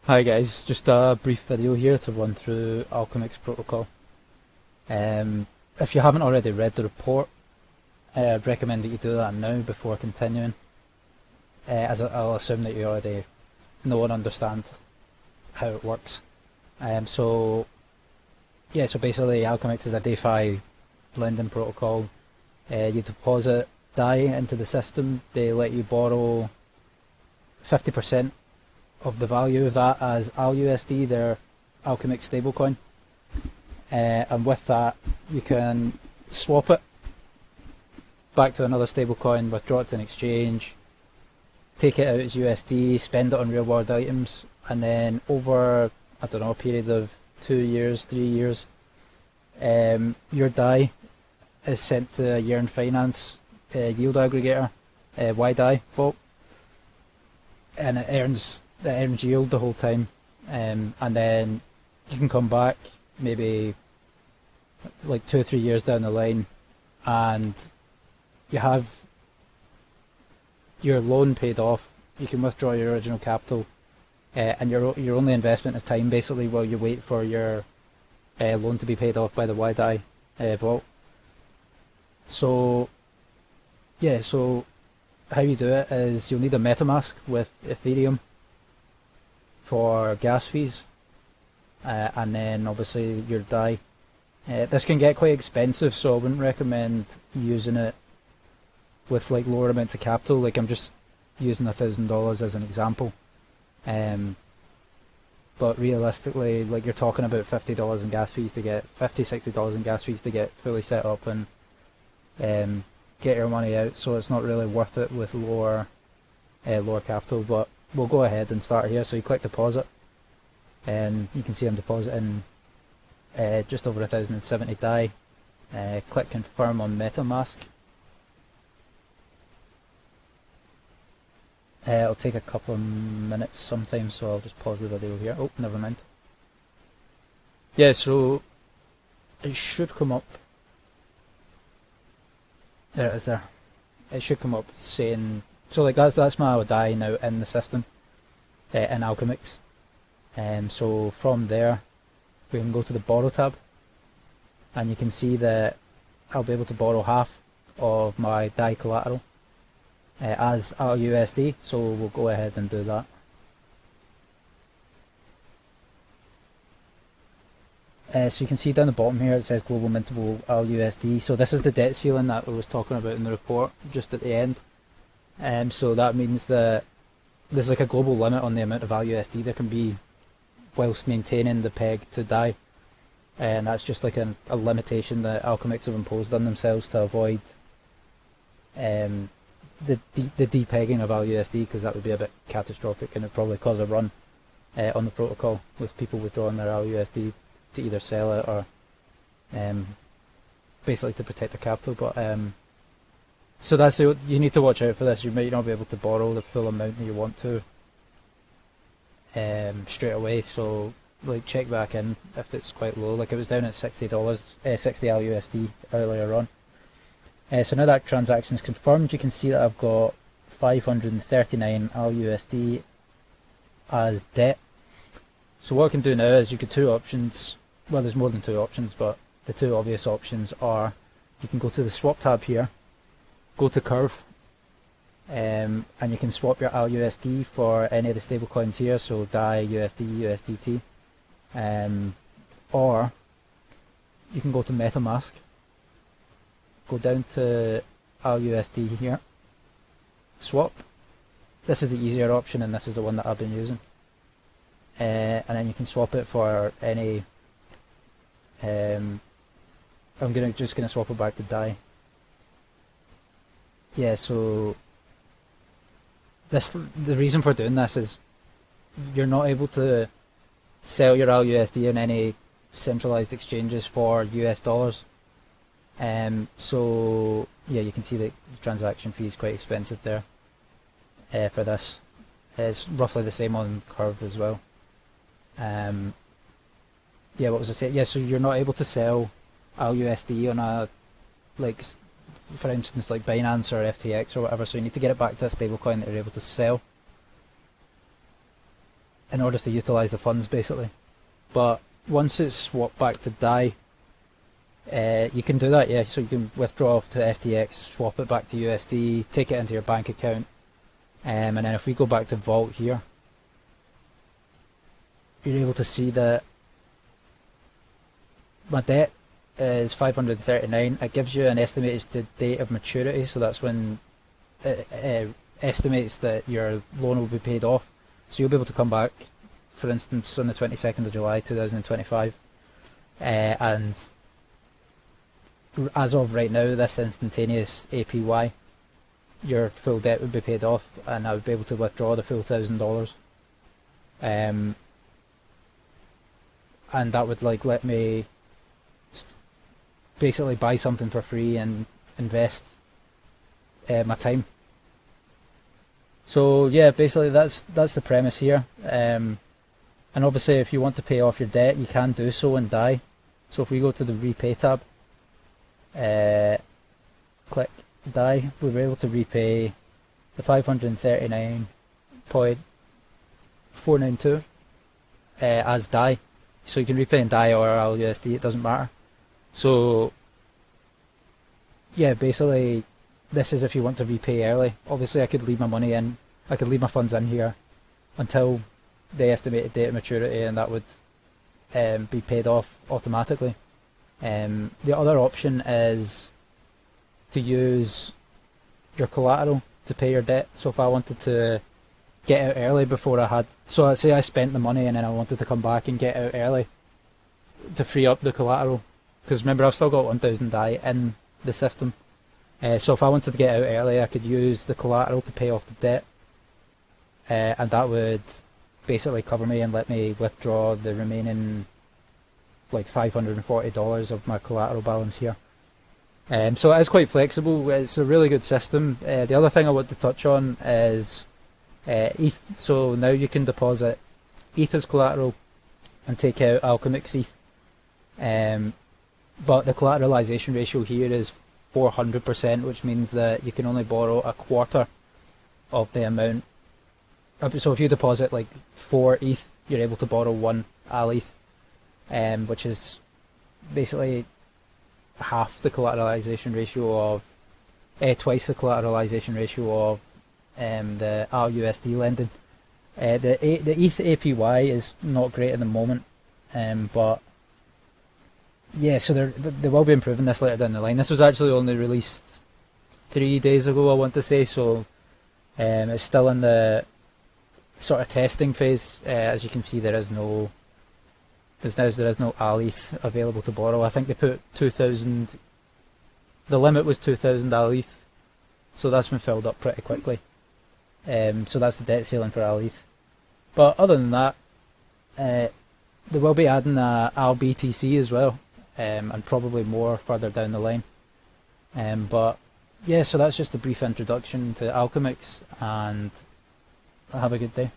Hi guys, just a brief video here to run through Alchemix protocol. If you haven't already read the report, I'd recommend that you do that now before continuing, as I'll assume that you already know and understand how it works. So yeah, so basically Alchemix is a DeFi lending protocol. You deposit DAI into the system, they let you borrow 50% of the value of that as ALUSD, their Alchemix stablecoin. And with that, you can swap it back to another stablecoin, withdraw it to an exchange, take it out as USD, spend it on real world items, and then over, I don't know, a period of 2 years, 3 years, your DAI is sent to a Yearn Finance yield aggregator, YDAI vault, and it earns yield the whole time, and then you can come back maybe like 2 or 3 years down the line, and you have your loan paid off. You can withdraw your original capital, and your only investment is time, basically, while you wait for your loan to be paid off by the YDAI vault. So yeah, so how you do it is you'll need a MetaMask with Ethereum for gas fees, and then obviously your DAI. This can get quite expensive, so I wouldn't recommend using it with like lower amounts of capital. Like, I'm just using $1,000 as an example, but realistically, like, you're talking about $50 in gas fees to get $50, $60 in gas fees to get fully set up and get your money out. So it's not really worth it with lower capital. But we'll go ahead and start here. So you click deposit, and you can see I'm depositing just over 1,070 DAI. Click confirm on MetaMask. It'll take a couple of minutes sometimes, so I'll just pause the video here. Oh, never mind. Yeah, so it should come up. There it is there. It should come up saying, so like that's my DAI now in the system, in Alchemix. So from there, we can go to the borrow tab, and you can see that I'll be able to borrow half of my DAI collateral as ALUSD, so we'll go ahead and do that. So you can see down the bottom here it says global mintable ALUSD. So this is the debt ceiling that I was talking about in the report just at the end. So that means that there's like a global limit on the amount of ALUSD there can be whilst maintaining the peg to DAI. And that's just like a limitation that Alchemix have imposed on themselves to avoid the depegging of ALUSD, because that would be a bit catastrophic and it'd probably cause a run on the protocol with people withdrawing their ALUSD to either sell it or basically to protect the capital. But so that's you need to watch out for this. You might not be able to borrow the full amount that you want to straight away. So like, check back in if it's quite low. Like, it was down at $60, 60 ALUSD earlier on. So now that transaction is confirmed, you can see that I've got 539 ALUSD as debt. So what I can do now is, you get two options. Well, there's more than two options, but the two obvious options are, you can go to the swap tab here, go to curve, and you can swap your ALUSD for any of the stable coins here, so DAI, USD, USDT, or you can go to MetaMask, go down to ALUSD here, swap. This is the easier option, and this is the one that I've been using. And then you can swap it for any. I'm just gonna swap it back to DAI. Yeah, so the reason for doing this is you're not able to sell your ALUSD in any centralized exchanges for US dollars. So yeah, you can see that the transaction fee is quite expensive there for this. It's roughly the same on Curve as well. Yeah, what was I saying? Yeah, so you're not able to sell ALUSD on a, like, for instance, like Binance or FTX or whatever, so you need to get it back to a stablecoin that you're able to sell. in order to utilize the funds basically. But once it's swapped back to DAI, you can do that, yeah. So you can withdraw to FTX, swap it back to USD, take it into your bank account, and then if we go back to Vault here, you're able to see that my debt is 539. It gives you an estimated date of maturity, so that's when it estimates that your loan will be paid off. So you'll be able to come back, for instance, on the 22nd of July 2025, and as of right now, this instantaneous APY, your full debt would be paid off, and I would be able to withdraw the full $1,000. And that would like let me basically buy something for free and invest my time. So yeah, basically that's the premise here. And obviously, if you want to pay off your debt, you can do so in DAI. So if we go to the repay tab, click DAI, we were able to repay the 539.492 as DAI. So you can repay in DAI or LUSD, it doesn't matter. So yeah, basically this is if you want to repay early. Obviously I could leave my money in, I could leave my funds in here until the estimated date of maturity, and that would be paid off automatically. The other option is to use your collateral to pay your debt. So if I wanted to get out early before I had, so let's say I spent the money and then I wanted to come back and get out early to free up the collateral, because remember I've still got 1,000 DAI in the system. So if I wanted to get out early, I could use the collateral to pay off the debt, and that would basically cover me and let me withdraw the remaining like $540 of my collateral balance here. So it is quite flexible. It's a really good system. The other thing I want to touch on is ETH. So now you can deposit ETH as collateral and take out Alchemix ETH. But the collateralization ratio here is 400%, which means that you can only borrow a quarter of the amount. So if you deposit like 4 ETH, you're able to borrow 1 ALETH, which is basically half the collateralization ratio of, twice the collateralization ratio of the RUSD lending. The ETH APY is not great at the moment, but yeah, so they will be improving this later down the line. This was actually only released 3 days ago, I want to say, so it's still in the sort of testing phase. As you can see, there is no ALETH available to borrow. I think they put 2,000. The limit was 2,000 ALETH, so that's been filled up pretty quickly. So that's the debt ceiling for ALETH. But other than that, they will be adding ALBTC as well, and probably more further down the line. But yeah, so that's just a brief introduction to Alchemix, and have a good day.